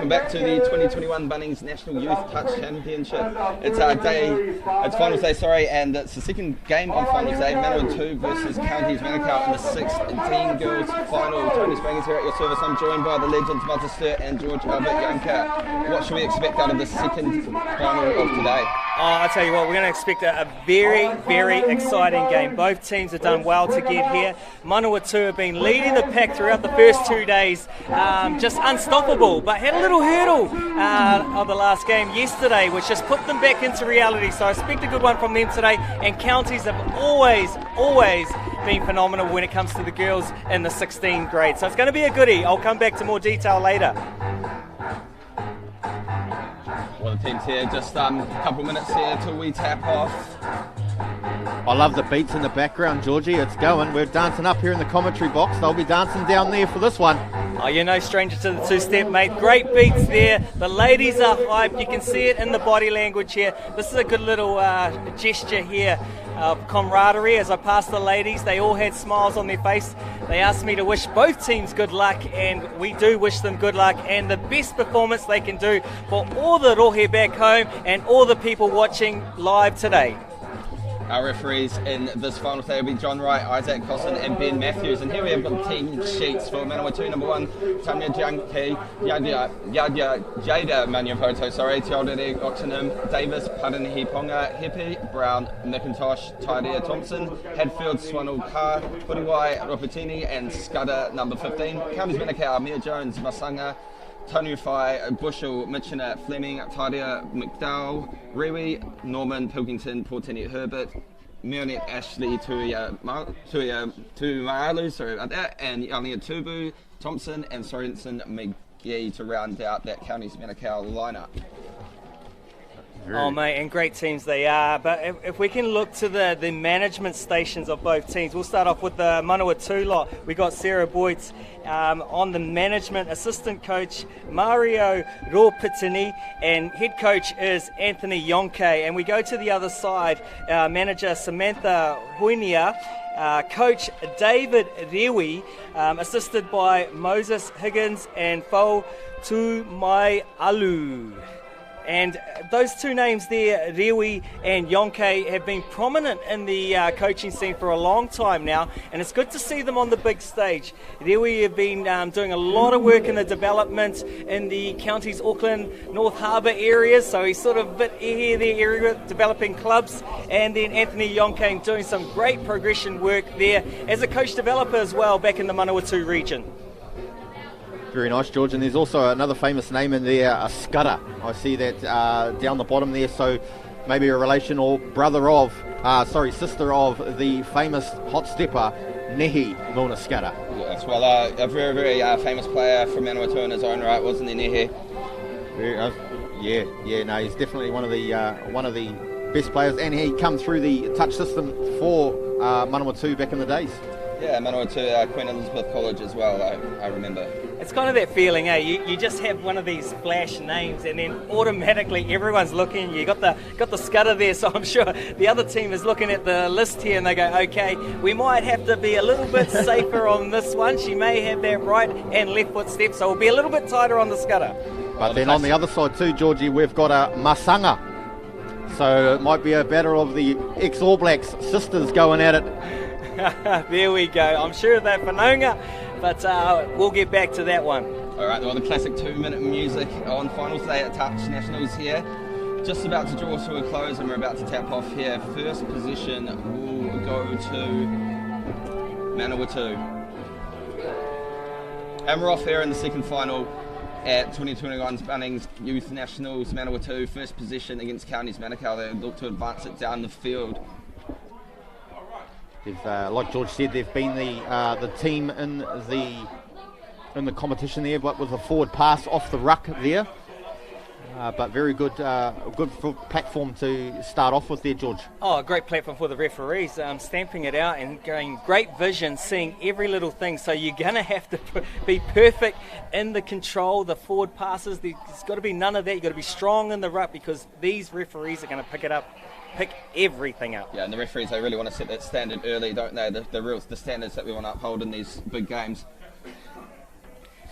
welcome back to the 2021 Bunnings National Youth Touch Championship. It's finals day, and it's the second game on finals day. Manawatu versus Counties Manukau in the 16 girls final. Tony Springers here at your service. I'm joined by the legends Martha Sturt and George Albert Youngker. What should we expect out of the second final of today? I'll tell you what, we're going to expect a very, very exciting game. Both teams have done well to get here. Manawatu have been leading the pack throughout the first 2 days, just unstoppable, but had a little hurdle of the last game yesterday, which just put them back into reality. So I expect a good one from them today, and Counties have always been phenomenal when it comes to the girls in the 16 grade. So it's going to be a goodie. I'll come back to more detail later. Well, the team's here, just a couple minutes here till we tap off. I love the beats in the background, Georgie. It's going. We're dancing up here in the commentary box. They'll be dancing down there for this one. Oh, you're no stranger to the two-step, mate. Great beats there. The ladies are hyped. You can see it in the body language here. This is a good little gesture here of camaraderie. As I passed the ladies, they all had smiles on their face. They asked me to wish both teams good luck, and we do wish them good luck and the best performance they can do for all the rohe back home and all the people watching live today. Our referees in this final today will be John Wright, Isaac Cosson and Ben Matthews. And here we have got the team sheets for Manawatu. Number 1, Tanya Junkie, Jada Manyapoto, Teodere Oxenham, Davis, Padanihi Ponga, Hepe, Brown, McIntosh, Taidia Thompson, Hadfield, Swanell, Carr, Puriwai, Ropatini and Scudder, number 15. Counties Manukau, Mia Jones, Masanga, Tony Fai, Bushel, Mitchiner, Fleming, Tadia, McDowell, Rewi, Norman, Pilkington, Portini, Herbert, Mionet, Ashley, Tuimalu, sorry about that, and Yalia Tubu, Thompson, and Sorensen McGee to round out that Counties Manukau lineup. Oh, mate, and great teams they are. But if we can look to the management stations of both teams, we'll start off with the Manawatu lot. We got Sarah Boyd on the management, assistant coach Mario Ropitini, and head coach is Anthony Yonke. And we go to the other side, manager Samantha Huinia, coach David Rewi, assisted by Moses Higgins and Fau Tumai Alu. And those two names there, Rewi and Yonke, have been prominent in the coaching scene for a long time now, and it's good to see them on the big stage. Rewi have been doing a lot of work in the development in the counties, Auckland, North Harbour areas, so he's sort of a bit here, there area, developing clubs. And then Anthony Yonke doing some great progression work there as a coach developer as well back in the Manawatu region. Very nice, George. And there's also another famous name in there, a Scudder. I see that down the bottom there. So maybe a relation or sister of the famous hot stepper, Nehi Milner Scudder. Yes, well, a very, very famous player from Manawatu in his own right, wasn't he, Nehi? He's definitely one of the best players, and he come through the touch system for Manawatu back in the days. Yeah, Manawatu, Queen Elizabeth College as well, I remember. It's kind of that feeling, eh? You just have one of these flash names, and then automatically everyone's looking. You got the Scudder there, so I'm sure the other team is looking at the list here, and they go, okay, we might have to be a little bit safer on this one. She may have that right and left foot step, so we'll be a little bit tighter on the Scudder. But then on the other side too, Georgie, we've got a Masanga. So it might be a battle of the ex-All Blacks sisters going at it. There we go. I'm sure they're Whanonga, but we'll get back to that one. All right, well, the classic 2-minute music on finals day at Touch Nationals here. Just about to draw to a close, and we're about to tap off here. First position will go to Manawatu. And we're off here in the second final at 2021's Bunnings Youth Nationals. Manawatu, first position against Counties Manukau. They look to advance it down the field. Like George said, they've been the team in the competition there, but with a forward pass off the ruck there. But very good platform to start off with there, George. Oh, a great platform for the referees, stamping it out and going great vision, seeing every little thing. So you're going to have to be perfect in the control, the forward passes. There's got to be none of that. You've got to be strong in the ruck, because these referees are going to pick everything up. Yeah, and the referees, they really want to set that standard early, don't they? The rules, the standards that we want to uphold in these big games.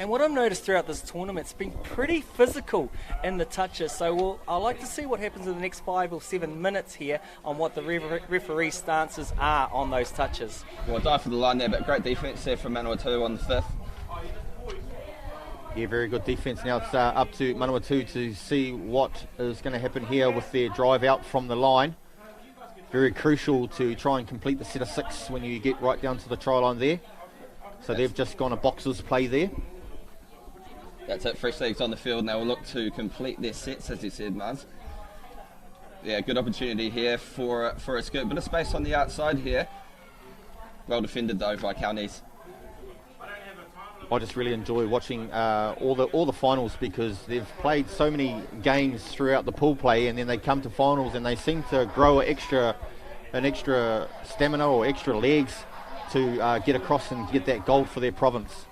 And what I've noticed throughout this tournament, it's been pretty physical in the touches. So I'd like to see what happens in the next 5 or 7 minutes here on what the referee stances are on those touches. Well, dive for the line there, but great defence there from Manawatu on the 5th. Yeah, very good defence. Now it's up to Manawatu to see what is going to happen here with their drive out from the line. Very crucial to try and complete the set of 6 when you get right down to the try line there. So they've just gone a boxers play there. That's it, fresh legs on the field, and they will look to complete their sets, as you said, Mars. Yeah, good opportunity here for a skirt. Bit of space on the outside here. Well defended, though, by Counties. I just really enjoy watching all the finals, because they've played so many games throughout the pool play, and then they come to finals and they seem to grow an extra stamina or extra legs to get across and get that gold for their province.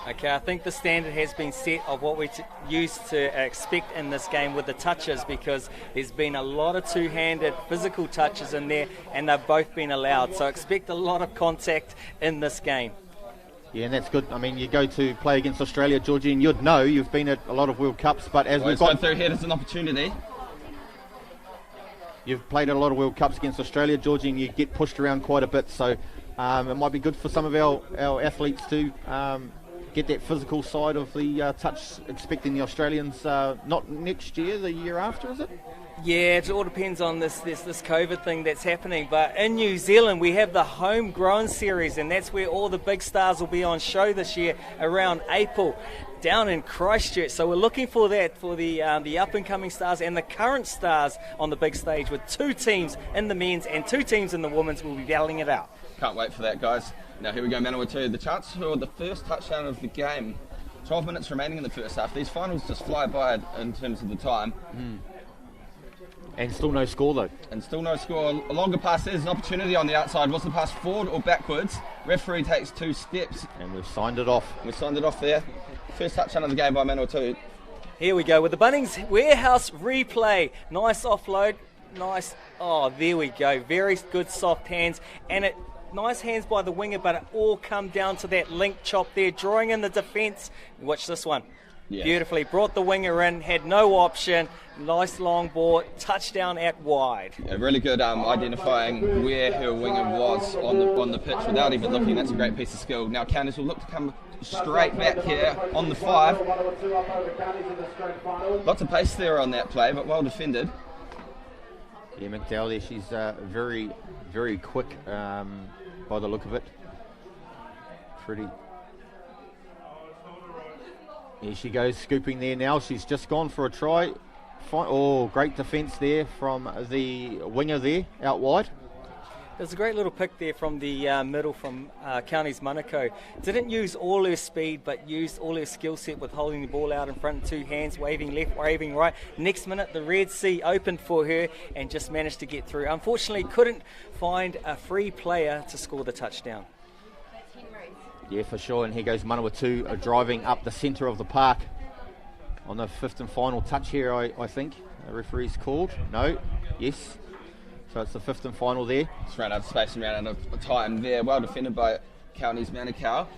Okay, I think the standard has been set of what we used to expect in this game with the touches, because there's been a lot of two-handed physical touches in there, and they've both been allowed. So expect a lot of contact in this game. Yeah, and that's good. I mean, you go to play against Australia, Georgie, and you'd know, you've been at a lot of World Cups, but as we've got through here, it's an opportunity. You've played a lot of World Cups against Australia, Georgie, and you get pushed around quite a bit. So it might be good for some of our athletes to get that physical side of the touch, expecting the Australians not next year, the year after, is it? Yeah, it all depends on this COVID thing that's happening. But in New Zealand, we have the Homegrown Series, and that's where all the big stars will be on show this year around April down in Christchurch. So we're looking for that for the up-and-coming stars and the current stars on the big stage, with 2 teams in the men's and 2 teams in the women's. Will be battling it out. Can't wait for that, guys. Now here we go, Manawatu. The chance for the first touchdown of the game. 12 minutes remaining in the first half. These finals just fly by in terms of the time. And still no score, though. And still no score. A longer pass. There's an opportunity on the outside. Was the pass forward or backwards? Referee takes 2 steps. And we've signed it off. We signed it off there. First touchdown of the game by Manawatu. Here we go with the Bunnings warehouse replay. Nice offload. Nice. Oh, there we go. Very good soft hands. And nice hands by the winger, but it all come down to that link chop there, drawing in the defence. Watch this one. Yes. Beautifully. Brought the winger in, had no option. Nice long ball, touchdown out wide. Yeah, really good identifying where her winger was on the pitch without even looking. That's a great piece of skill. Now Counties will look to come straight back here on the 5. Lots of pace there on that play, but well defended. Yeah, McDowell there, she's very, very quick by the look of it. Pretty. Here she goes, scooping there now. She's just gone for a try. Oh, great defence there from the winger there, out wide. There's a great little pick there from the middle from Counties Manukau. Didn't use all her speed, but used all her skill set with holding the ball out in front, 2 hands, waving left, waving right. Next minute, the Red Sea opened for her and just managed to get through. Unfortunately, couldn't find a free player to score the touchdown. Yeah, for sure. And here goes Manawatu driving up the centre of the park on the 5th and final touch here, I think. The referee's called. No. Yes. So it's the 5th and final there. Just ran out of space and ran out of time there. Well defended by Counties Manukau.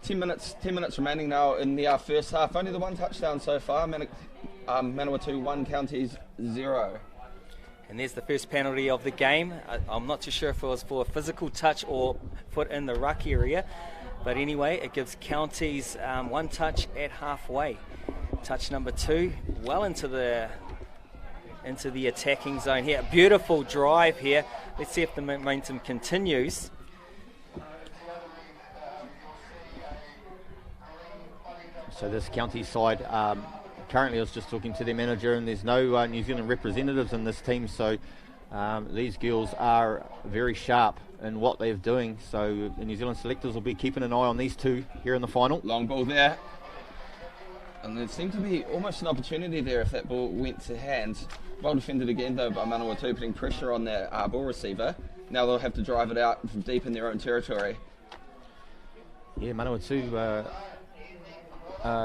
10 minutes remaining now in the first half. Only the 1 touchdown so far. Manawatu 1, Counties 0. And there's the first penalty of the game. I'm not too sure if it was for a physical touch or foot in the ruck area. But anyway, it gives Counties 1 touch at halfway. Touch number 2, well into the attacking zone here. Beautiful drive here. Let's see if the momentum continues. So this county side, currently I was just talking to their manager, and there's no New Zealand representatives in this team, so these girls are very sharp in what they're doing. So the New Zealand selectors will be keeping an eye on these 2 here in the final. Long ball there. And there seemed to be almost an opportunity there if that ball went to hand. Well defended again though by Manawatu, putting pressure on their ball receiver. Now they'll have to drive it out from deep in their own territory. Yeah, Manawatu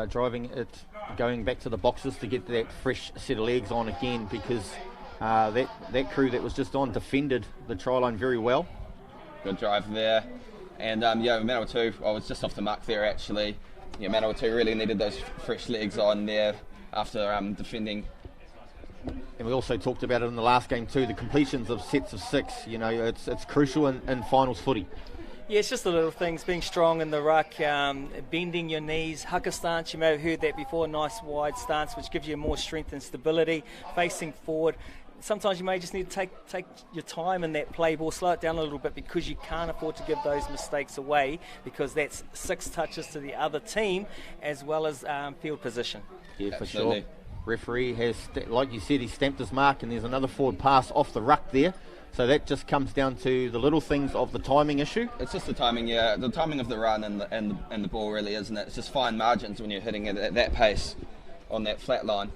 driving it, going back to the boxes to get that fresh set of legs on again, because that crew that was just on defended the try line very well. Good drive there. And Manawatu, I was just off the mark there actually. Yeah, Manawatu really needed those fresh legs on there after defending. And we also talked about it in the last game too, the completions of sets of 6. You know, it's crucial in finals footy. Yeah, it's just the little things, being strong in the ruck, bending your knees, haka stance, you may have heard that before, nice wide stance which gives you more strength and stability, facing forward. Sometimes you may just need to take your time in that play ball, slow it down a little bit, because you can't afford to give those mistakes away, because that's 6 touches to the other team as well as field position. Yeah, for sure. Referee has, like you said, he stamped his mark, and there's another forward pass off the ruck there. So that just comes down to the little things of the timing issue. It's just the timing, yeah. The timing of the run and the ball, really, isn't it? It's just fine margins when you're hitting it at that pace on that flat line.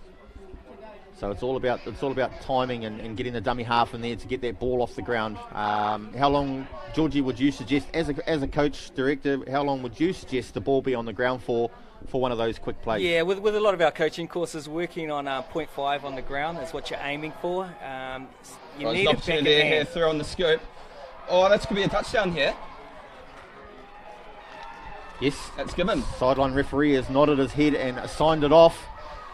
So it's all about timing and getting the dummy half in there to get that ball off the ground. How long, Georgie, would you suggest, as a coach director, how long would you suggest the ball be on the ground for one of those quick plays? Yeah, with a lot of our coaching courses, working on 0.5 on the ground is what you're aiming for. You need an opportunity here, throw on the scoop. Oh, that could be a touchdown here. Yes. That's given. Sideline referee has nodded his head and signed it off.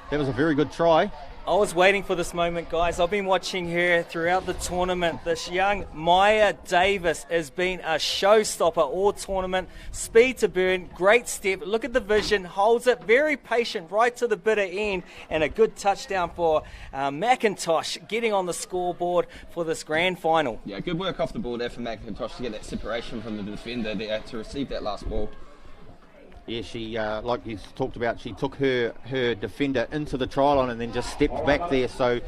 That was a very good try. I was waiting for this moment, guys. I've been watching her throughout the tournament. This young Maya Davis has been a showstopper all tournament. Speed to burn, great step. Look at the vision, holds it, very patient right to the bitter end, and a good touchdown for McIntosh, getting on the scoreboard for this grand final. Yeah, good work off the ball there for McIntosh to get that separation from the defender there to receive that last ball. Yeah, she, like you talked about, she took her defender into the try line and then just stepped back there. So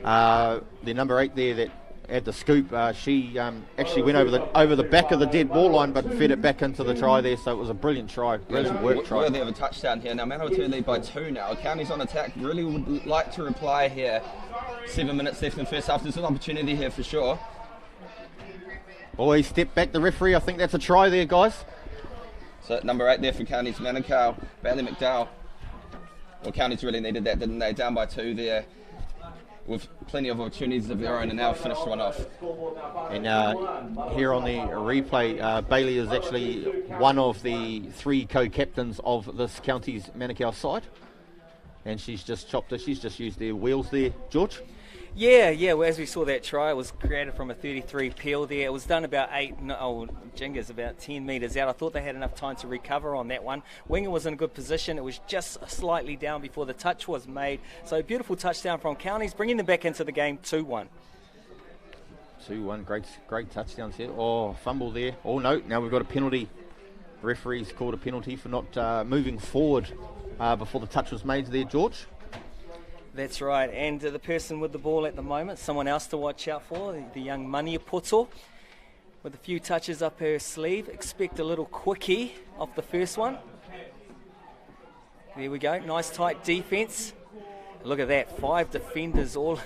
the number 8 there that had the scoop, she actually went over the back of the dead ball line, but fed it back into the try there. So it was a brilliant try, brilliant work try. Worthy of a touchdown here. Now Manawatu lead by 2 now. County's on attack. Really would like to reply here. 7 minutes left in the first half. There's an opportunity here for sure. Oh, he stepped back, the referee. I think that's a try there, guys. So number 8 there for County's Manukau, Bailey McDowell. Well, County's really needed that, didn't they? Down by 2 there, with plenty of opportunities of their own, and now finished one off. And here on the replay, Bailey is actually one of the 3 co-captains of this County's Manukau side, and she's just chopped it. She's just used their wheels there, George. Yeah, well, as we saw that try, it was created from a 33 peel there. It was done about 10 metres out. I thought they had enough time to recover on that one. Winger was in a good position. It was just slightly down before the touch was made. So beautiful touchdown from Counties, bringing them back into the game 2-1. 2-1, great touchdowns here. Oh, fumble there. Oh no, now we've got a penalty. Referee's called a penalty for not moving forward before the touch was made there, George. That's right, and the person with the ball at the moment, someone else to watch out for, the young Manawatu, with a few touches up her sleeve. Expect a little quickie off the first one. There we go, nice tight defence. Look at that, 5 defenders all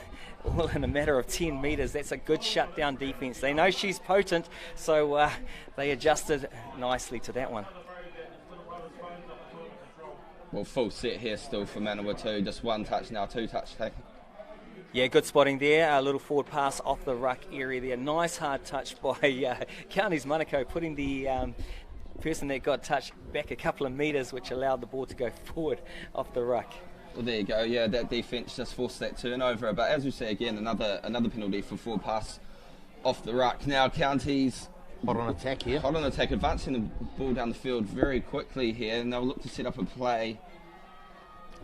in a matter of 10 metres. That's a good shutdown defence. They know she's potent, so they adjusted nicely to that one. Well, full set here still for Manawatu. Just 1 touch now, 2 touch taken. Yeah, good spotting there. A little forward pass off the ruck area there. Nice hard touch by Counties Manukau, putting the person that got touched back a couple of metres, which allowed the ball to go forward off the ruck. Well, there you go. Yeah, that defence just forced that turnover. But as we say again, another penalty for forward pass off the ruck. Now Counties hot on attack here. Hot on attack, advancing the ball down the field very quickly here, and they'll look to set up a play.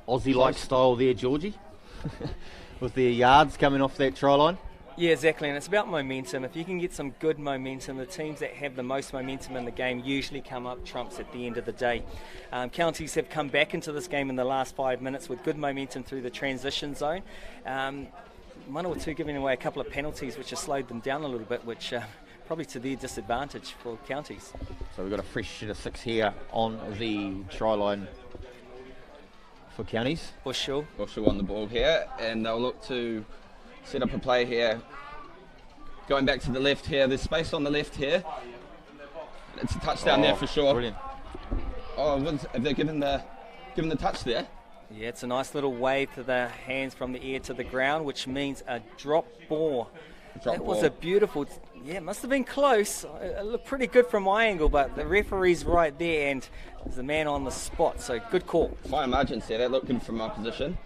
Aussie-like style there, Georgie, with their yards coming off that try line. Yeah, exactly, and it's about momentum. If you can get some good momentum, the teams that have the most momentum in the game usually come up trumps at the end of the day. Counties have come back into this game in the last 5 minutes with good momentum through the transition zone. Manawatu giving away a couple of penalties which have slowed them down a little bit, which probably to their disadvantage for Counties. So we've got a fresh set of 6 here on the try line for Counties. Bushel on the ball here, and they'll look to set up a play here. Going back to the left here, there's space on the left here. It's a touchdown there for sure. Brilliant. Oh, have they given the touch there? Yeah, it's a nice little wave to the hands from the air to the ground, which means a drop ball That was a beautiful... Yeah, it must have been close. It looked pretty good from my angle, but the referee's right there and there's a man on the spot, so good call. Fine margins there. That looked good from my position.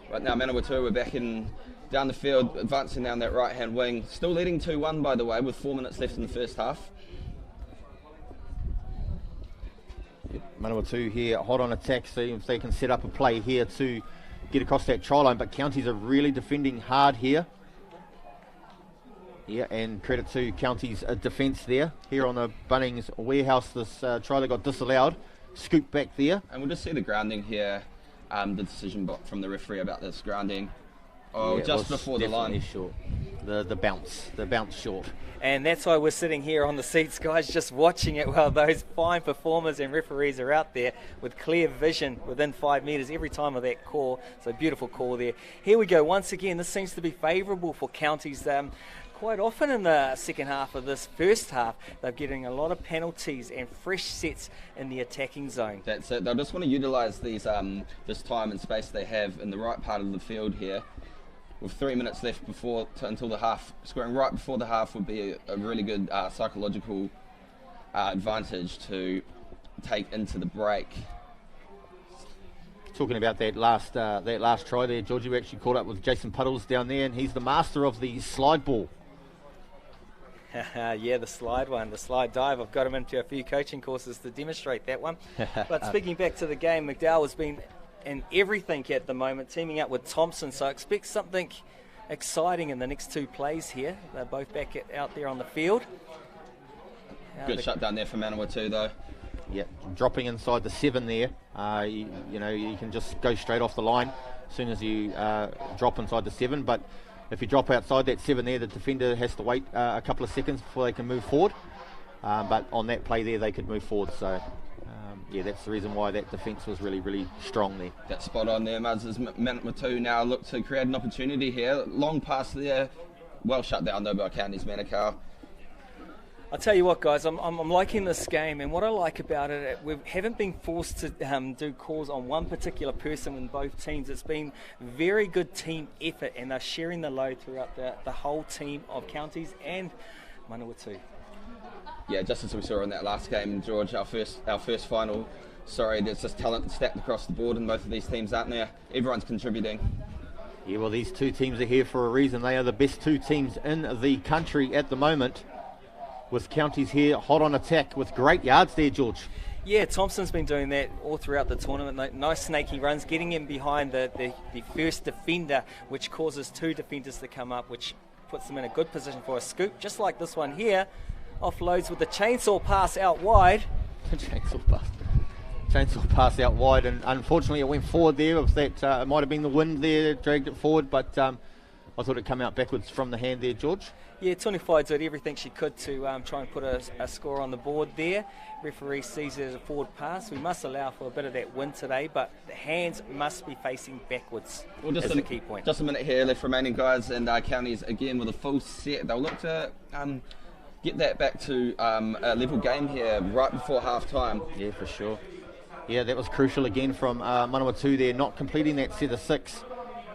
Right now, Manawatu, we're back in down the field, advancing down that right-hand wing. Still leading 2-1, by the way, with 4 minutes left in the first half. Manawatu here, hot on attack, see if they can set up a play here to get across that try line, but Counties are really defending hard here. Yeah, and credit to Counties' defence there. Here on the Bunnings warehouse, this try that got disallowed. Scoop back there. And we'll just see the grounding here, the decision from the referee about this grounding. Oh, yeah, just before the line. Short. The bounce short. And that's why we're sitting here on the seats, guys, just watching it while those fine performers and referees are out there with clear vision within 5 metres every time of that call. So beautiful call there. Here we go. Once again, this seems to be favourable for Counties. Quite often in the second half of this first half, they're getting a lot of penalties and fresh sets in the attacking zone. That's it. They'll just want to utilise these this time and space they have in the right part of the field here. With 3 minutes left until the half, scoring right before the half would be a really good psychological advantage to take into the break. Talking about that last try there, Georgie, we actually caught up with Jason Puddles down there, and he's the master of the slide ball. Yeah, the slide dive. I've got him into a few coaching courses to demonstrate that one. But speaking back to the game, McDowell has been in everything at the moment, teaming up with Thompson, so I expect something exciting in the next two plays here. They're both back out there on the field. Good shutdown there for Manawatu though. Yeah, dropping inside the 7 there. You can just go straight off the line as soon as you drop inside the 7, but if you drop outside that 7 there, the defender has to wait a couple of seconds before they can move forward. But on that play there, they could move forward, so yeah, that's the reason why that defence was really, really strong there. That's spot on there, Muzz. As Manawatu now look to create an opportunity here. Long pass there, well shut down though by Counties Manukau. I'll tell you what, guys, I'm liking this game, and what I like about it, we haven't been forced to do calls on one particular person in both teams. It's been very good team effort, and they're sharing the load throughout the whole team of Counties and Manawatu. Yeah, just as we saw in that last game, George, our first final. Sorry, there's just talent stacked across the board in both of these teams, aren't there? Everyone's contributing. Yeah, well, these two teams are here for a reason. They are the best two teams in the country at the moment, with Counties here hot on attack with great yards there, George. Yeah, Thompson's been doing that all throughout the tournament. Nice snaky runs, getting in behind the first defender, which causes two defenders to come up, which puts them in a good position for a scoop, just like this one here. Offloads with the chainsaw pass out wide. Chainsaw pass out wide, and unfortunately it went forward there. If that it might have been the wind there, dragged it forward, but I thought it'd come out backwards from the hand there, George. Yeah, Tuniwhai did everything she could to try and put a score on the board there. Referee sees it as a forward pass. We must allow for a bit of that wind today, but the hands must be facing backwards. Well, that's the key point. Just a minute here left remaining, guys, and Counties again with a full set. They'll look to get that back to a level game here right before half time. Yeah, for sure. Yeah, that was crucial again from Manawatu there, not completing that set of 6.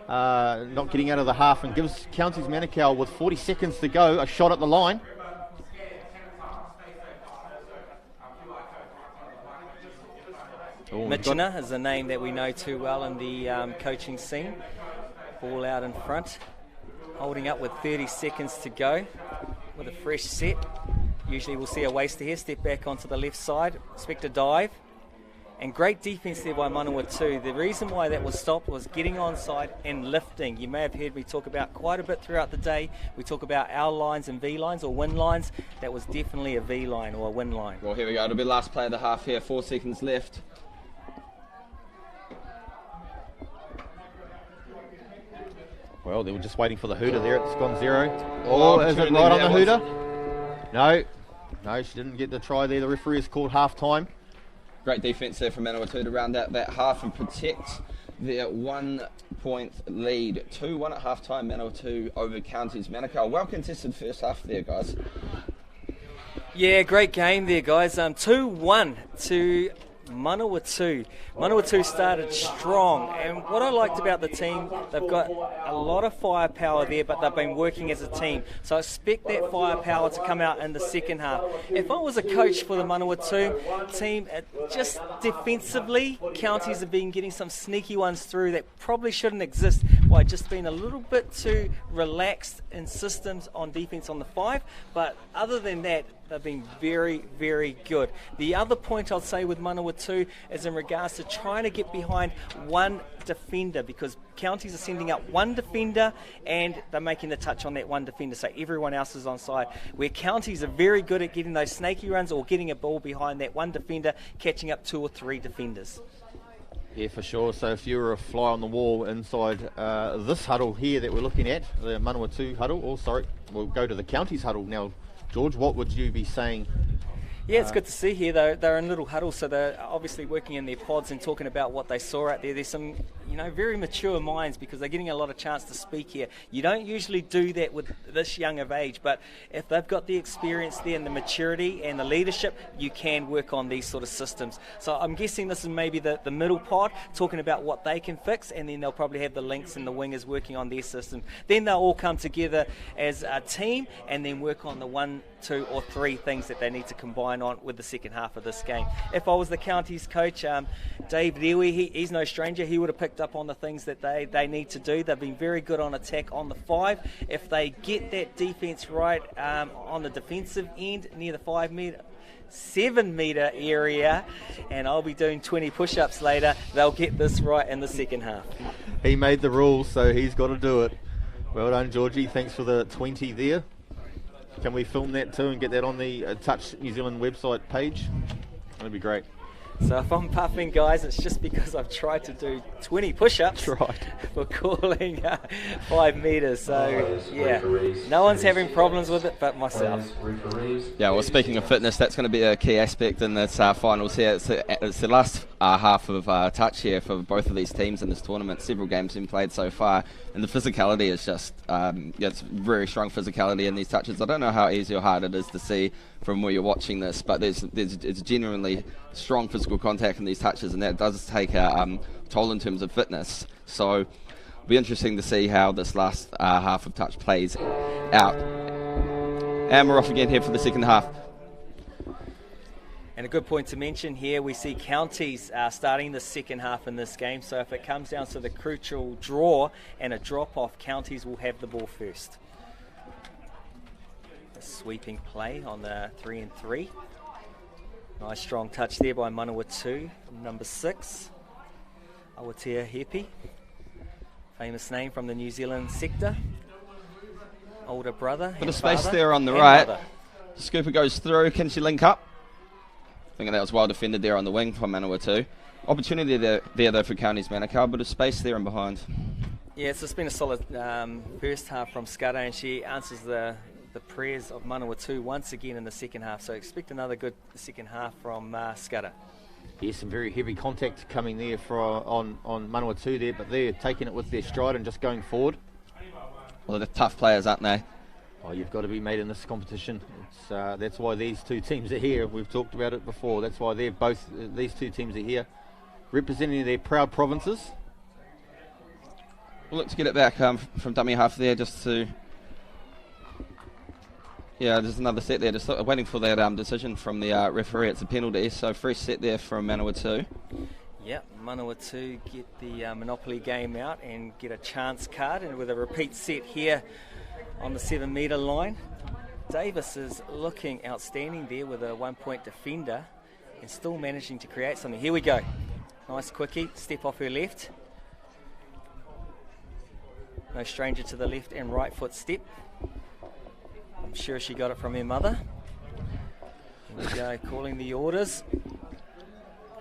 Not getting out of the half, and gives Counties Manukau with 40 seconds to go a shot at the line. Mitchiner is a name that we know too well in the coaching scene. Ball out in front, holding up with 30 seconds to go with a fresh set. Usually we'll see a waster here, step back onto the left side, expect a dive. And great defence there by Manawatu. The reason why that was stopped was getting onside and lifting. You may have heard me talk about quite a bit throughout the day. We talk about our lines and V lines or win lines. That was definitely a V line or a win line. Well, here we go. It'll be last play of the half here. 4 seconds left. Well, they were just waiting for the hooter there. It's gone 0. Oh, is it right on the hooter? No, she didn't get the try there. The referee has called half time. Great defence there from Manawatu to round out that half and protect their 1 point lead. 2-1 at half time, Manawatu over Counties Manukau. Well contested first half there, guys. Yeah, great game there, guys. 2-1 to Manawatu. Manawatu started strong, and what I liked about the team, they've got a lot of firepower there, but they've been working as a team. So I expect that firepower to come out in the second half. If I was a coach for the Manawatu team, just defensively, Counties have been getting some sneaky ones through that probably shouldn't exist by just being a little bit too relaxed in systems on defence on the 5. But other than that, they've been very, very good. The other point I'll say with Manawatu is in regards to trying to get behind one defender, because Counties are sending up one defender and they're making the touch on that one defender, so everyone else is on side. Where Counties are very good at getting those snaky runs or getting a ball behind that one defender, catching up 2 or 3 defenders. Yeah, for sure. So if you were a fly on the wall inside this huddle here that we're looking at, the Manawatu huddle, we'll go to the Counties huddle now. George, what would you be saying? Yeah, it's good to see here. They're in little huddles, so they're obviously working in their pods and talking about what they saw out there. There's some, very mature minds, because they're getting a lot of chance to speak here. You don't usually do that with this young of age, but if they've got the experience there and the maturity and the leadership, you can work on these sort of systems. So I'm guessing this is maybe the middle pod, talking about what they can fix, and then they'll probably have the links and the wingers working on their system. Then they'll all come together as a team and then work on the 1, 2 or 3 things that they need to combine on with the second half of this game. If I was the Counties coach, Dave Lewy, he's no stranger. He would have picked up on the things that they need to do. They've been very good on attack on the 5. If they get that defence right on the defensive end near the 7 metre area, and I'll be doing 20 push-ups later, they'll get this right in the second half. He made the rules, so he's got to do it. Well done, Georgie. Thanks for the 20 there. Can we film that too and get that on the Touch New Zealand website page? That'd be great. So if I'm puffing, guys, it's just because I've tried to do 20 push-ups for calling 5 metres. So, yeah, no one's having problems with it but myself. Yeah, well, speaking of fitness, that's going to be a key aspect in this finals here. It's the last half of touch here for both of these teams in this tournament. Several games been played so far, and the physicality is just, it's very strong physicality in these touches. I don't know how easy or hard it is to see from where you're watching this, but it's genuinely strong physical contact in these touches, and that does take a toll in terms of fitness. So it'll be interesting to see how this last half of touch plays out. And we're off again here for the second half. And a good point to mention here, we see Counties starting the second half in this game, so if it comes down to the crucial draw and a drop-off, Counties will have the ball first. A sweeping play on the 3 and 3. Nice strong touch there by Manawatu, number 6. Awatea Hepi, famous name from the New Zealand sector. Older brother. Bit of space there on the right. Mother. Scooper goes through. Can she link up? I think that was well defended there on the wing from Manawatu. Opportunity there though for Counties Manukau, but a space there and behind. Yeah, so it's been a solid first half from Scudder, and she answers the prayers of Manawatu once again in the second half. So expect another good second half from Scudder. Yeah, some very heavy contact coming there on Manawatu there, but they're taking it with their stride and just going forward. Well, they're tough players, aren't they? Oh, you've got to be made in this competition. That's why these two teams are here. We've talked about it before. That's why these two teams are here, representing their proud provinces. We'll look to get it back from dummy half there, just to... Yeah, there's another set there, just waiting for that decision from the referee. It's a penalty, so fresh set there from Manawatu. Yep, Manawatu get the Monopoly game out and get a chance card, and with a repeat set here on the 7 metre line. Davis is looking outstanding there with a 1-point defender and still managing to create something. Here we go. Nice quickie, step off her left. No stranger to the left and right foot step. I'm sure she got it from her mother. Here we go, calling the orders.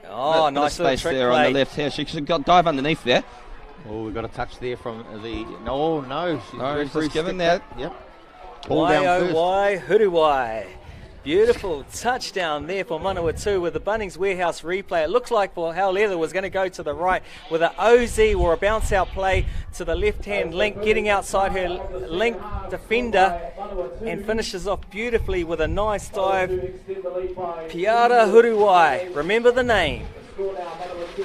Oh, nice little trick there play on the left here. She should dive underneath there. Oh, we've got a touch there from the... No. She's just given that. Yep. Why, oh, why, hoodoo, why. Beautiful touchdown there for Manawatu with the Bunnings Warehouse replay. It looks like for Hal Leather was going to go to the right with an OZ or a bounce out play to the left-hand link, getting outside her link defender and finishes off beautifully with a nice dive. Piara Huruwai, remember the name.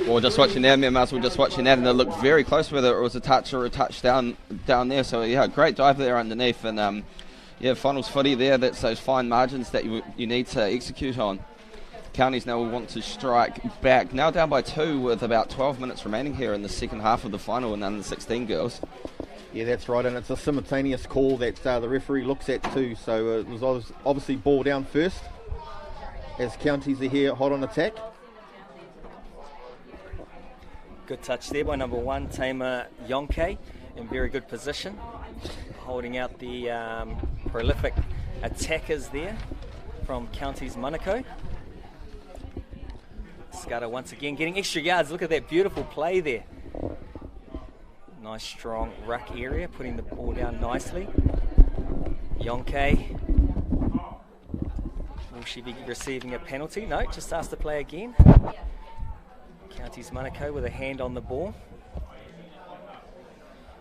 Or just watching that, might as well just watching that, and it looked very close whether it was a touch or a touchdown down there. So yeah, great dive there underneath, and yeah, finals footy there. That's those fine margins that you need to execute on. Counties now will want to strike back. Now down by 2 with about 12 minutes remaining here in the second half of the final in under 16 girls. Yeah, that's right, and it's a simultaneous call that the referee looks at too. So it was obviously ball down first as Counties are here hot on attack. Good touch there by number 1, Tamer Yonke, in very good position, holding out the prolific attackers there from Counties Manukau. Scudder once again getting extra yards. Look at that beautiful play there. Nice strong ruck area, putting the ball down nicely. Yonke. Will she be receiving a penalty? No, just asked to play again. Counties Manukau with a hand on the ball.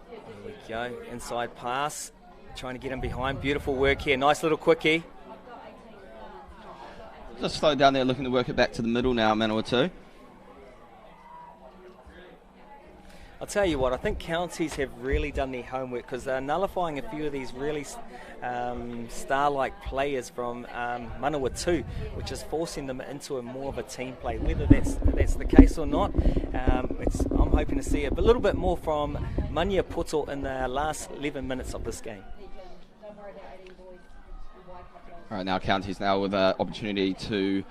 There we go. Inside pass. Trying to get him behind. Beautiful work here. Nice little quickie. Just slow down there, looking to work it back to the middle now, Manawatu. I'll tell you what, I think Counties have really done their homework because they're nullifying a few of these really star-like players from Manawatu, which is forcing them into a more of a team play. Whether that's the case or not, I'm hoping to see a little bit more from Manawatu in the last 11 minutes of this game. All right, now Counties now with an opportunity to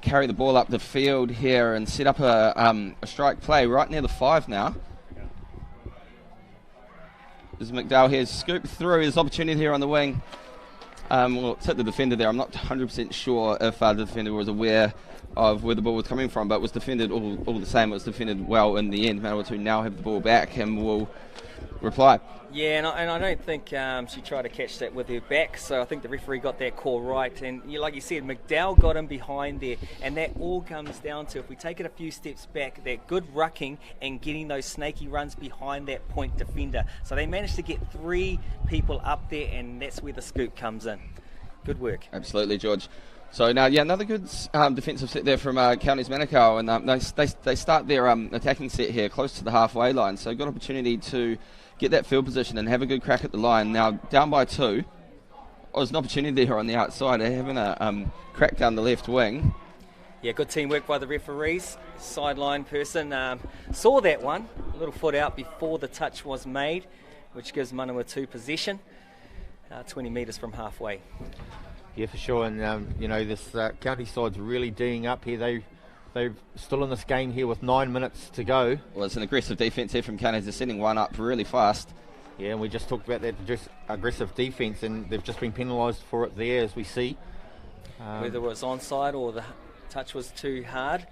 carry the ball up the field here and set up a strike play right near the 5 now. As McDowell here scooped through his opportunity here on the wing. Well, it's hit the defender there. I'm not 100% sure if the defender was aware of where the ball was coming from, but was defended all the same. It was defended well in the end. Manawatu now have the ball back and will reply. Yeah, and I don't think she tried to catch that with her back, so I think the referee got that call right. And like you said, McDowell got him behind there, and that all comes down to, if we take it a few steps back, that good rucking and getting those snaky runs behind that point defender. So they managed to get 3 people up there, and that's where the scoop comes in. Good work. Absolutely, George. So now, yeah, another good defensive set there from Counties Manukau, and they start their attacking set here close to the halfway line. So good opportunity to get that field position and have a good crack at the line. Now down by 2. There's an opportunity here on the outside. They're having a crack down the left wing. Yeah, good teamwork by the referees. Sideline person saw that one, a little foot out before the touch was made, which gives Manawatu possession, 20 metres from halfway. Yeah, for sure, and this county side's really D'ing up here. They're still in this game here with 9 minutes to go. Well, it's an aggressive defence here from Counties. They're sending one up really fast. Yeah, and we just talked about that aggressive defence, and they've just been penalised for it there, as we see. Whether it was onside or the touch was too hard,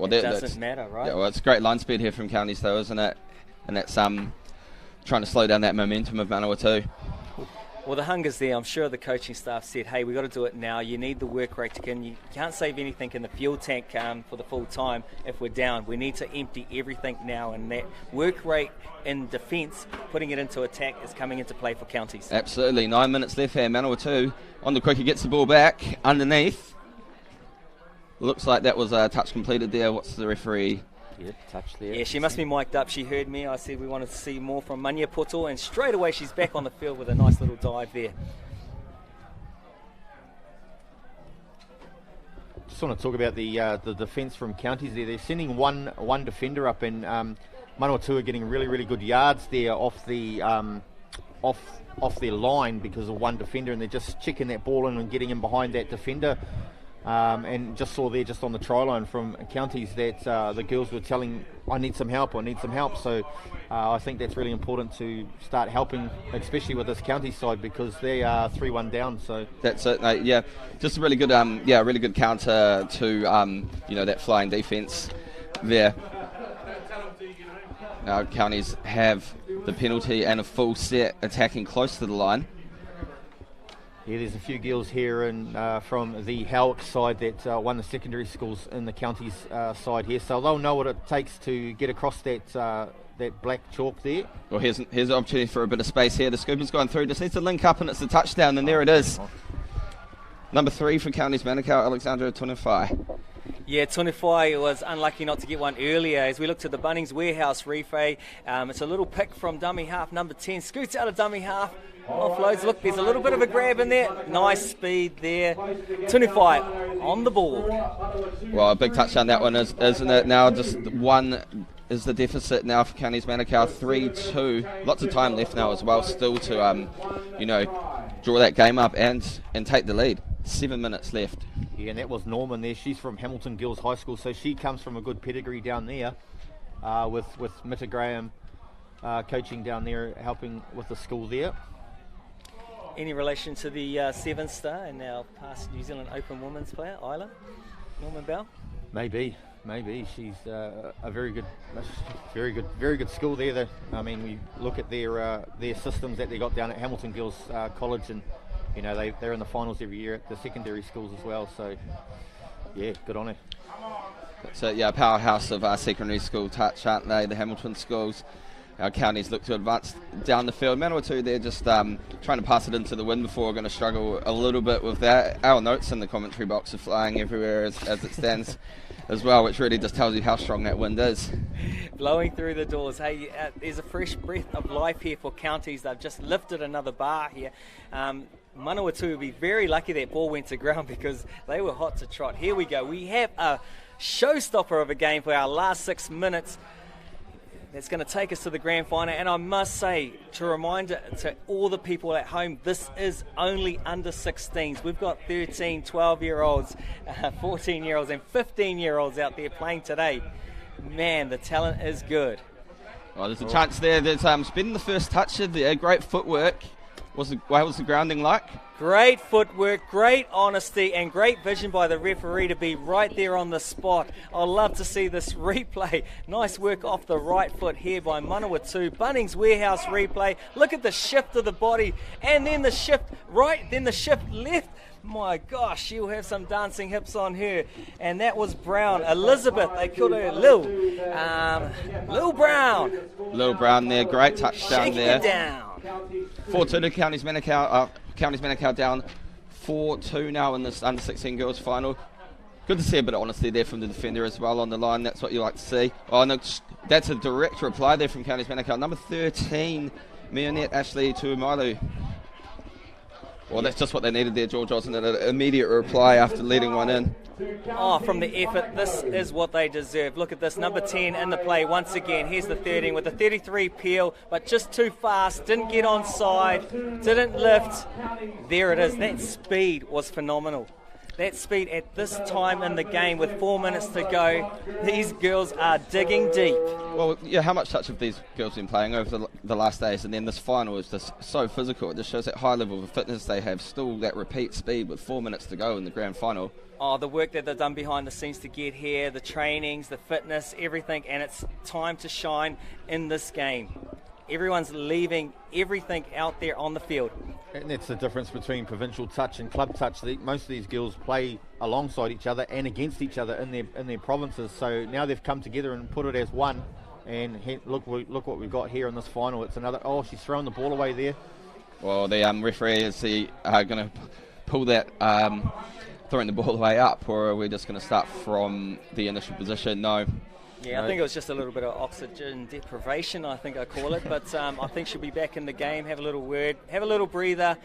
it doesn't matter, right? Yeah, well, it's great line speed here from Counties, though, isn't it? And that's trying to slow down that momentum of Manawatu. Well, the hunger's there. I'm sure the coaching staff said, hey, we've got to do it now. You need the work rate to get in. You can't save anything in the fuel tank for the full time if we're down. We need to empty everything now, and that work rate in defence, putting it into attack, is coming into play for Counties. Absolutely. 9 minutes left here. Manawatu on the quickie, gets the ball back underneath. Looks like that was a touch completed there. What's the referee? Yeah, touch there. Yeah, she must be mic'd up. She heard me. I said we wanted to see more from Manawatu, and straight away she's back on the field with a nice little dive there. Just want to talk about the defence from Counties there. They're sending one defender up, and Manawatu are getting really, really good yards there off the off their line because of one defender, and they're just checking that ball in and getting him behind that defender. And just saw there, just on the try line from Counties, that the girls were telling, I need some help. So I think that's really important to start helping, especially with this Counties side, because they are 3-1 down. So that's it. Yeah, just a really good, really good counter to that flying defence there. Now Counties have the penalty and a full set attacking close to the line. Yeah, there's a few girls here from the Howick side that won the secondary schools in the Counties side here, so they'll know what it takes to get across that black chalk there. Well, here's an opportunity for a bit of space here. The scooper's gone through, just needs to link up, and it's a touchdown, and there it is. Number 3 for Counties Manukau, Alexandra Tunafai. Yeah, Tunawhai was unlucky not to get one earlier. As we look to the Bunnings Warehouse replay, it's a little pick from dummy half number 10. Scoots out of dummy half, offloads. Look, there's a little bit of a grab in there. Nice speed there. Tunawhai on the board. Well, a big touchdown that one, isn't it? Now just one is the deficit now for Counties Manukau, 3-2. Lots of time left now as well, still to, draw that game up and take the lead. 7 minutes left. Yeah, and that was Norman there. She's from Hamilton Girls High School, so she comes from a good pedigree down there with Mitta Graham coaching down there, helping with the school there. Any relation to the 7-star and now past New Zealand Open women's player, Isla, Norman Bell? Maybe. She's a very good school there. We look at their systems that they got down at Hamilton Girls College, and they're in the finals every year at the secondary schools as well. So yeah, good on her. So yeah, powerhouse of our secondary school touch, aren't they? The Hamilton schools. Our counties look to advance down the field. Manawatu, they're just trying to pass it into the wind before. We're going to struggle a little bit with that. Our notes in the commentary box are flying everywhere as it stands as well, which really just tells you how strong that wind is. Blowing through the doors. Hey, there's a fresh breath of life here for counties. They've just lifted another bar here. Manawatu will be very lucky that ball went to ground because they were hot to trot. Here we go. We have a showstopper of a game for our last 6 minutes. It's going to take us to the grand final, and I must say, to remind to all the people at home, this is only under 16s. We've got 13, 12-year-olds, 14-year-olds and 15-year-olds out there playing today. Man, the talent is good. Well, there's a chance there. There's spinning the first touch of there. Great footwork. What was the grounding like? Great footwork, great honesty, and great vision by the referee to be right there on the spot. I'd love to see this replay. Nice work off the right foot here by Manawatu. Bunnings Warehouse replay. Look at the shift of the body, and then the shift right, then the shift left. My gosh, she'll have some dancing hips on her. And that was Brown. Elizabeth, they called her Lil Brown. Lil Brown there, great touchdown there. Shaking it down. 4-2 to Counties Manukau. Counties Manukau down 4-2 now in this under-16 girls final. Good to see a bit of honesty there from the defender as well on the line. That's what you like to see. Oh, no, that's a direct reply there from Counties Manukau. Number 13, Mionette Ashley Tuumalu. Well, that's just what they needed there, George, wasn't it? An immediate reply after leading one in. Oh, from the effort, this is what they deserve. Look at this, number 10 in the play once again. Here's the 13 with the 33 peel, but just too fast, didn't get onside, didn't lift. There it is. That speed was phenomenal. That speed at this time in the game with 4 minutes to go, these girls are digging deep. Well, yeah, how much touch have these girls been playing over the last days, and then this final is just so physical. It just shows that high level of fitness they have, still that repeat speed with 4 minutes to go in the grand final. Oh, the work that they've done behind the scenes to get here, the trainings, the fitness, everything, and it's time to shine in this game. Everyone's leaving everything out there on the field. And that's the difference between provincial touch and club touch. Most of these girls play alongside each other and against each other in their provinces. So now they've come together and put it as one. And look what we've got here in this final. It's another. Oh, she's throwing the ball away there. Well, the referee is going to pull that throwing the ball away up, or are we just going to start from the initial position? No. Yeah, I think it was just a little bit of oxygen deprivation, I think I call it. But I think she'll be back in the game, have a little word, have a little breather,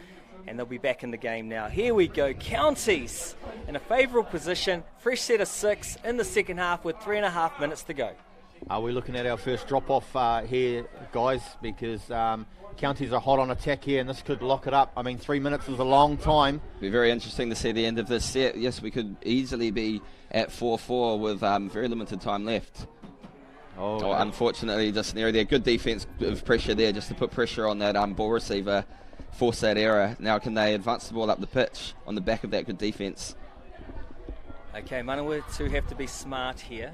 and they'll be back in the game now. Here we go, Counties in a favourable position, fresh set of 6 in the second half with 3.5 minutes to go. Are we looking at our first drop-off here, guys? Because Counties are hot on attack here, and this could lock it up. I mean, 3 minutes is a long time. It'll be very interesting to see the end of this set. Yes, we could easily be at 4-4 with very limited time left. Oh, unfortunately, just an area there. Good defence of pressure there, just to put pressure on that ball receiver, force that error. Now can they advance the ball up the pitch on the back of that good defence? Okay, Manawatu have to be smart here.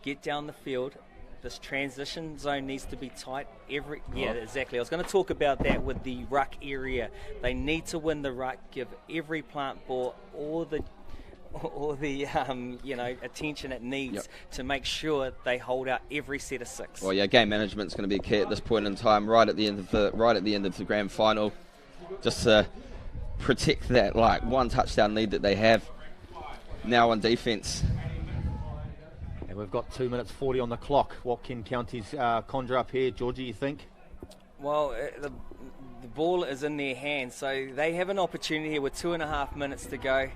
Get down the field. This transition zone needs to be tight. Yeah, exactly. I was going to talk about that with the ruck area. They need to win the ruck, give every plant ball all the attention it needs to make sure they hold out every set of 6. Well, yeah, game management's going to be key at this point in time, right at the end of the grand final, just to protect that one touchdown lead that they have now on defence. we've got 2 minutes 40 on the clock. What can Counties conjure up here, Georgie, you think? Well, the ball is in their hands, so they have an opportunity here with 2.5 minutes to go.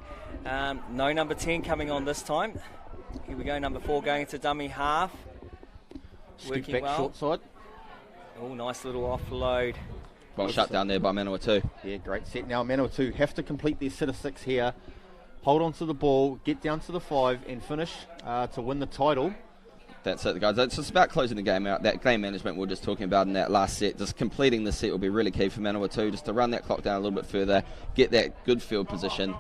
No number 10 coming on this time. Here we go, number 4 going into dummy half. Scoop back well. Short side. Oh, nice little offload. Well shut down there by Manawatu. Yeah, great set. Now Manawatu have to complete their set of 6 here. Hold on to the ball, get down to the 5 and finish to win the title. That's it, guys. It's just about closing the game out. That game management we were just talking about in that last set, just completing the set will be really key for Manawatu, just to run that clock down a little bit further, get that good field position,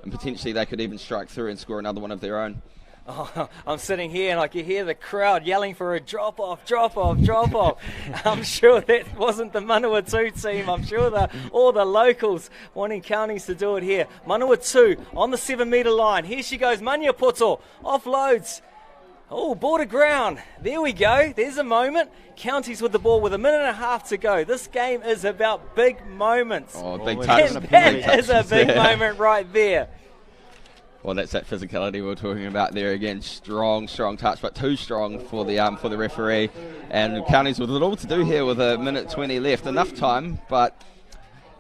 and potentially they could even strike through and score another one of their own. Oh, I'm sitting here and I can hear the crowd yelling for a drop-off, drop-off, drop-off. I'm sure that wasn't the Manawatu team. I'm sure all the locals wanting Counties to do it here. Manawatu on the 7-metre line. Here she goes, Manyapoto, offloads. Oh, border ground. There we go. There's a moment. Counties with the ball with 1.5 minutes to go. This game is about big moments. Oh, big touch. That is a big moment right there. Well, that's that physicality we were talking about there again. Strong touch, but too strong for the referee. And Counties with it all to do here with 1:20 left. Enough time, but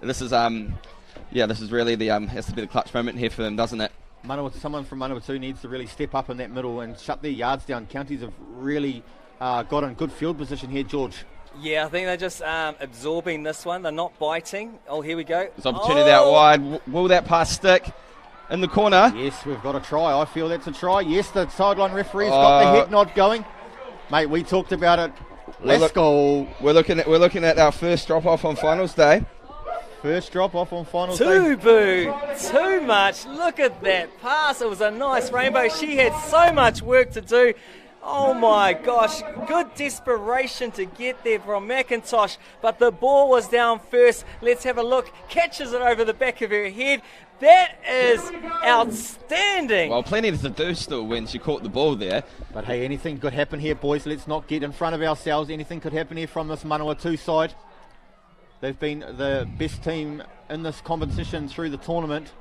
this is this is really the has to be the clutch moment here for them, doesn't it? Someone from Manawatu needs to really step up in that middle and shut their yards down. Counties have really got in good field position here, George. Yeah, I think they're just absorbing this one. They're not biting. Oh, here we go. There's opportunity out wide. Will that pass stick? In the corner. Yes, we've got a try. I feel that's a try. Yes, the sideline referee's got the head nod going. Mate, we talked about it. Let's go. We're looking at our first drop off on finals day. First drop off on finals day. Too boo. Too much. Look at that pass. It was a nice rainbow. She had so much work to do. Oh my gosh, good desperation to get there from McIntosh, but the ball was down first. Let's have a look. Catches it over the back of her head. That is outstanding. Well, plenty to do still when she caught the ball there. But hey, anything could happen here, boys. Let's not get in front of ourselves. Anything could happen here from this Manawatu side. They've been the best team in this competition through the tournament.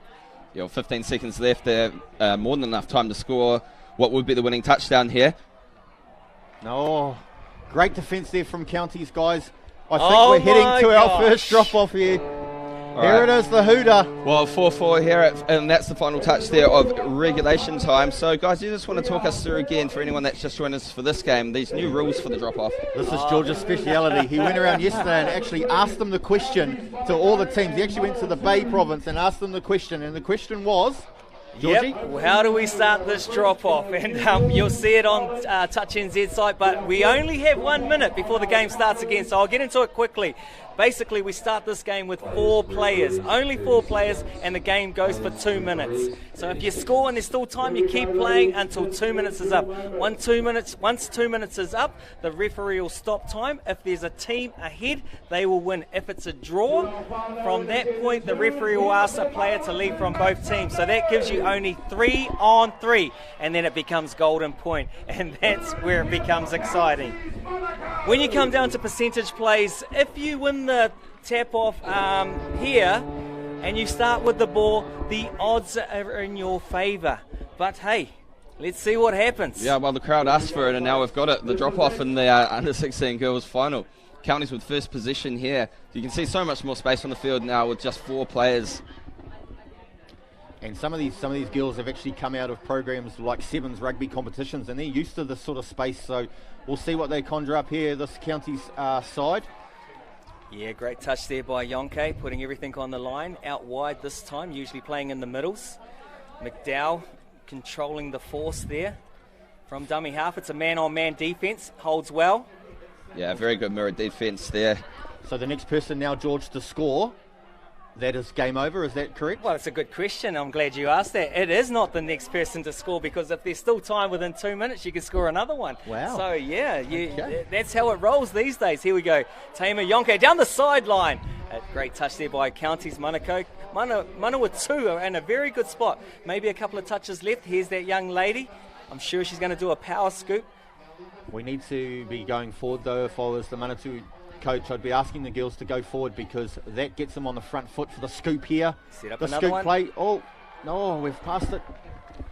Yeah, 15 seconds left there. More than enough time to score what would be the winning touchdown here. No, great defence there from Counties, guys. I think we're heading to our first drop-off here. Here it is, the hooter. Well, 4-4 here, and that's the final touch there of regulation time. So, guys, you just want to talk us through again, for anyone that's just joined us for this game, these new rules for the drop-off. This is George's speciality. He went around yesterday and actually asked them the question to all the teams. He actually went to the Bay province and asked them the question, and the question was... Georgie? Yep, how do we start this drop-off? And you'll see it on Touch NZ site, but we only have 1 minute before the game starts again, so I'll get into it quickly. Basically, we start this game with 4 players, only 4 players, and the game goes for 2 minutes. So if you score and there's still time, you keep playing until 2 minutes is up. Once 2 minutes is up, the referee will stop time. If there's a team ahead, they will win. If it's a draw, from that point, the referee will ask a player to leave from both teams. So that gives you only 3 on 3, and then it becomes golden point, and that's where it becomes exciting. When you come down to percentage plays, if you win the tap off here and you start with the ball, the odds are in your favour. But hey, let's see what happens. Yeah, well, the crowd asked for it, and now we've got it. The drop off in the under 16 girls final. Counties with first position here. You can see so much more space on the field now with just 4 players. And some of these girls have actually come out of programs like Sevens rugby competitions, and they're used to this sort of space. So we'll see what they conjure up here, this Counties side. Yeah, great touch there by Yonke, putting everything on the line. Out wide this time, usually playing in the middles. McDowell controlling the force there. From dummy half, it's a man-on-man defence, holds well. Yeah, very good mirror defence there. So the next person now, George, to score. That is game over, is that correct? Well, it's a good question. I'm glad you asked that. It is not the next person to score, because if there's still time within 2 minutes, you can score another one. Wow. So, yeah, that's how it rolls these days. Here we go. Tamer Yonke down the sideline. A great touch there by Counties. Manukau. Manawatu are in a very good spot. Maybe a couple of touches left. Here's that young lady. I'm sure she's going to do a power scoop. We need to be going forward, though. If I was the Manawatu coach, I'd be asking the girls to go forward, because that gets them on the front foot for the scoop here. Set up the another scoop one. Play. Oh, no, we've passed it.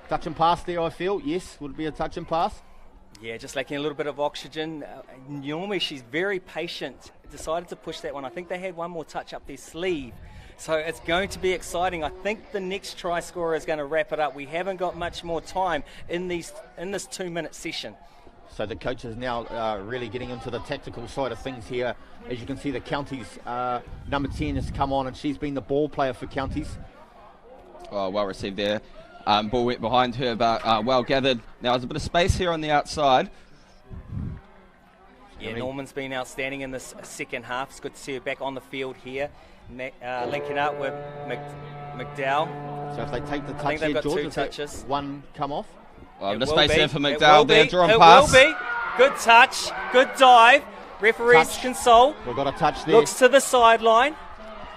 Touch and pass there, I feel. Yes, would it be a touch and pass? Yeah, just lacking a little bit of oxygen. Normally she's very patient. Decided to push that one. I think they had one more touch up their sleeve. So it's going to be exciting. I think the next try scorer is going to wrap it up. We haven't got much more time in this 2-minute session. So the coach is now really getting into the tactical side of things here. As you can see, the Counties number 10 has come on, and she's been the ball player for Counties. Oh, well received there. Ball went behind her, but well gathered. Now there's a bit of space here on the outside. Yeah, Norman's been outstanding in this second half. It's good to see her back on the field here, linking up with McDowell. So if they take the touch, I think they've got George, two touches. One come off. Well, the space there for McDowell there, drawing pass. It will be. Good touch, good dive. Referees console. We've got a touch there. Looks to the sideline.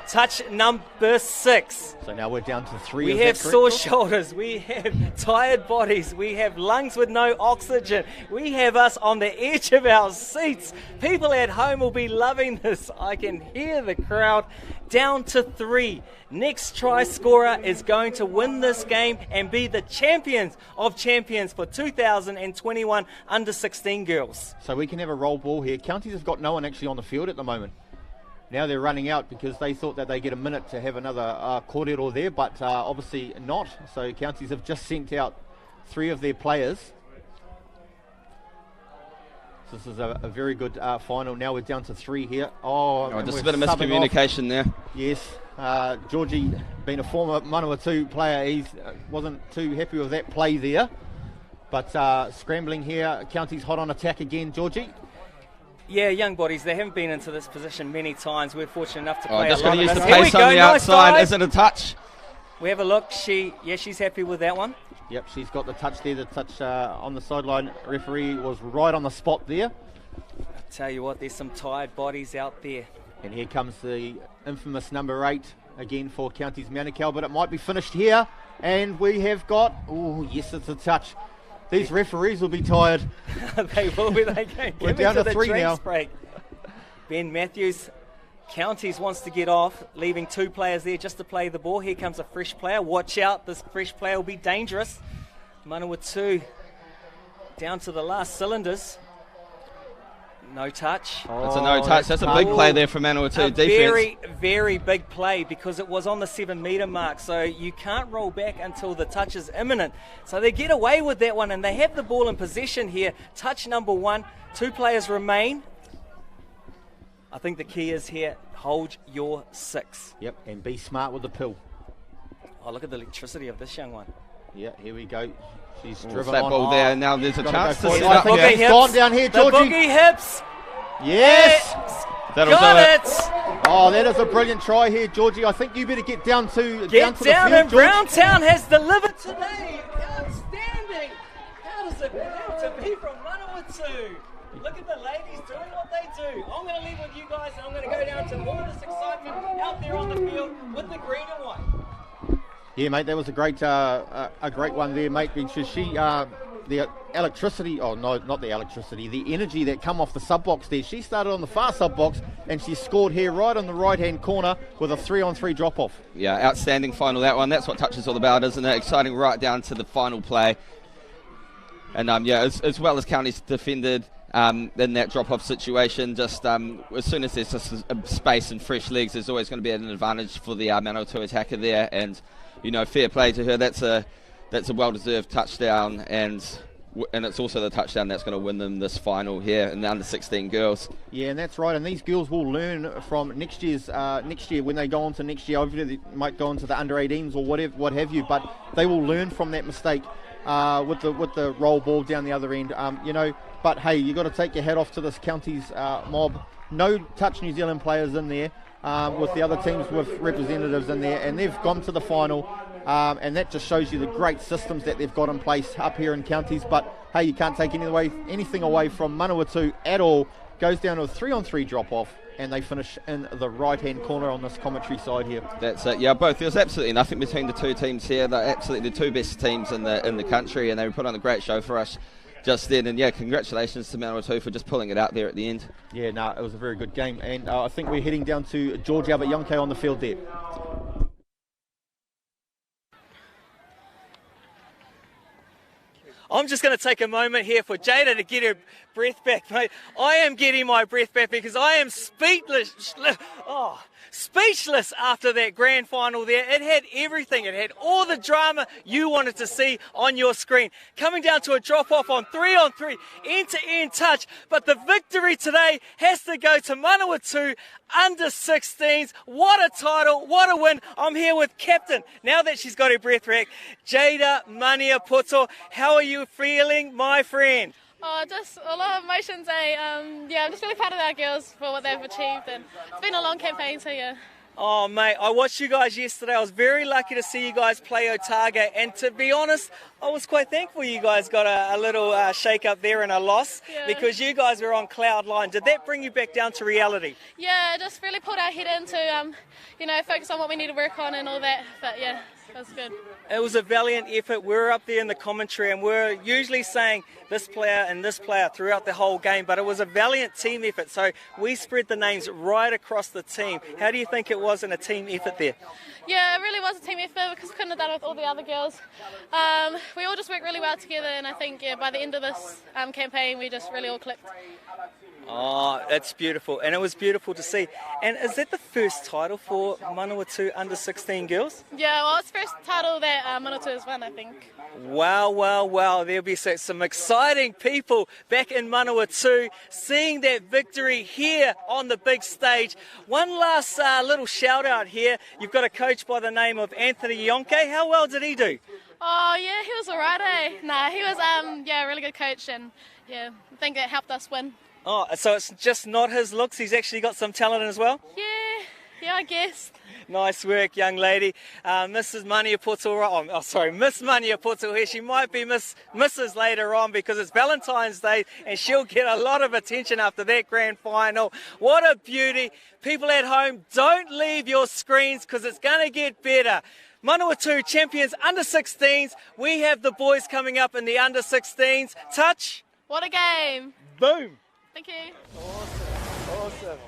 Touch number 6. So now we're down to 3. We have sore shoulders. We have tired bodies. We have lungs with no oxygen. We have us on the edge of our seats. People at home will be loving this. I can hear the crowd. Down to 3. Next try scorer is going to win this game and be the champions of champions for 2021 under-16 girls. So we can have a roll ball here. Counties have got no one actually on the field at the moment. Now they're running out because they thought that they get a minute to have another kōrero there, but obviously not. So Counties have just sent out 3 of their players. So this is a very good final. Now we're down to 3 here. Just a bit of miscommunication there. Yes, Georgie, being a former Manawatu player, he wasn't too happy with that play there. But scrambling here, Counties hot on attack again, Georgie. Yeah, young bodies, they haven't been into this position many times. We're fortunate enough to play just a lot going to of use the this. pace on the outside. Is it a touch? We have a look. She's happy with that one. Yep, she's got the touch there. The touch on the sideline. Referee was right on the spot there. I tell you what, there's some tired bodies out there. And here comes the infamous number 8 again for Counties Manukau, but it might be finished here. And we have got, oh yes, it's a touch. These referees will be tired. They will be. We're down to 3 now. Break. Ben Matthews, Counties wants to get off, leaving 2 players there just to play the ball. Here comes a fresh player. Watch out, this fresh player will be dangerous. Manawatu down to the last cylinders. No touch. That's a no touch. That's a big play there for Manawatu defense. Very, very big play because it was on the 7-metre mark. So you can't roll back until the touch is imminent. So they get away with that one and they have the ball in possession here. Touch number 1. 2 players remain. I think the key is here, hold your 6. Yep, and be smart with the pill. Oh, look at the electricity of this young one. Yeah, here we go. She's driven that on. ball there. Now there's a chance to I think she's gone down here, Georgie. The boogie hips. Yes. That'll got do it. Oh, that is a brilliant try here, Georgie. I think you better get down to Get down, the and field, Browntown has delivered today. Outstanding. How does it feel to be from Manawatu? Look at the ladies doing what they do. I'm going to leave with you guys, and I'm going to go down to all this excitement out there on the field with the green and white. Yeah, mate, that was a great one there, mate, because the electricity, oh no, not the electricity, the energy that come off the sub-box there. She started on the far sub-box and she scored here right on the right-hand corner with a 3-on-3 drop-off. Yeah, outstanding final, that one. That's what touch is all about, isn't it? Exciting right down to the final play. And as well as Counties defended in that drop-off situation, just as soon as there's just space and fresh legs, there's always going to be an advantage for the Manawatu attacker there. And fair play to her. That's a well-deserved touchdown, and it's also the touchdown that's going to win them this final here in the under-16 girls. Yeah, and that's right. And these girls will learn from next year when they go on to next year. Obviously, they might go into the under-18s or what have you, but they will learn from that mistake with the roll ball down the other end. But hey, you got to take your hat off to this Counties mob. No touch New Zealand players in there. With the other teams with representatives in there, and they've gone to the final, and that just shows you the great systems that they've got in place up here in Counties. But hey, you can't take anything away from Manawatu at all. Goes down to a 3-on-3 drop-off, and they finish in the right-hand corner on this commentary side here. That's it. Yeah, both. There's absolutely nothing between the two teams here. They're absolutely the 2 best teams in the country, and they put on a great show for us just then. And yeah, congratulations to Manawatu for just pulling it out there at the end. Yeah, no, it was a very good game, and I think we're heading down to George Albert Yonke on the field there. I'm just going to take a moment here for Jada to get her breath back, mate. I am getting my breath back because I am speechless after that grand final there. It had everything. It had all the drama you wanted to see on your screen. Coming down to a drop-off on 3-on-3, end-to-end touch. But the victory today has to go to Manawatu under 16s. What a title, what a win. I'm here with captain, now that she's got her breath back, Jada Manawatu. How are you feeling, my friend? Oh, just a lot of emotions, eh? I'm just really proud of our girls for what they've achieved, and it's been a long campaign, so yeah. Oh, mate, I watched you guys yesterday. I was very lucky to see you guys play Otago, and to be honest, I was quite thankful you guys got a little shake-up there and a loss, because you guys were on cloud nine. Did that bring you back down to reality? Yeah, just really pulled our head into, focus on what we need to work on and all that, but yeah, it was good. It was a valiant effort. We're up there in the commentary and we're usually saying this player and this player throughout the whole game, but it was a valiant team effort. So we spread the names right across the team. How do you think it was in a team effort there? Yeah, it really was a team effort because we couldn't have done it with all the other girls. We all just worked really well together, and I think by the end of this campaign we just really all clicked. Oh, it's beautiful, and it was beautiful to see. And is that the first title for Manawatu under 16 girls? Yeah, well, it's the first title that Manawatu has won, I think. Wow. There'll be some exciting people back in Manawatu seeing that victory here on the big stage. One last little shout out here. You've got a coach by the name of Anthony Yonke. How well did he do? Oh, yeah, he was all right, eh? Nah, he was, a really good coach, and yeah, I think that helped us win. Oh, so it's just not his looks, he's actually got some talent as well? Yeah, I guess. Nice work, young lady. Mrs. Manawatu, Miss Manawatu here. She might be Mrs. later on because it's Valentine's Day and she'll get a lot of attention after that grand final. What a beauty. People at home, don't leave your screens because it's going to get better. Manawatu champions under 16s. We have the boys coming up in the under 16s. Touch. What a game. Boom. Thank you. Awesome.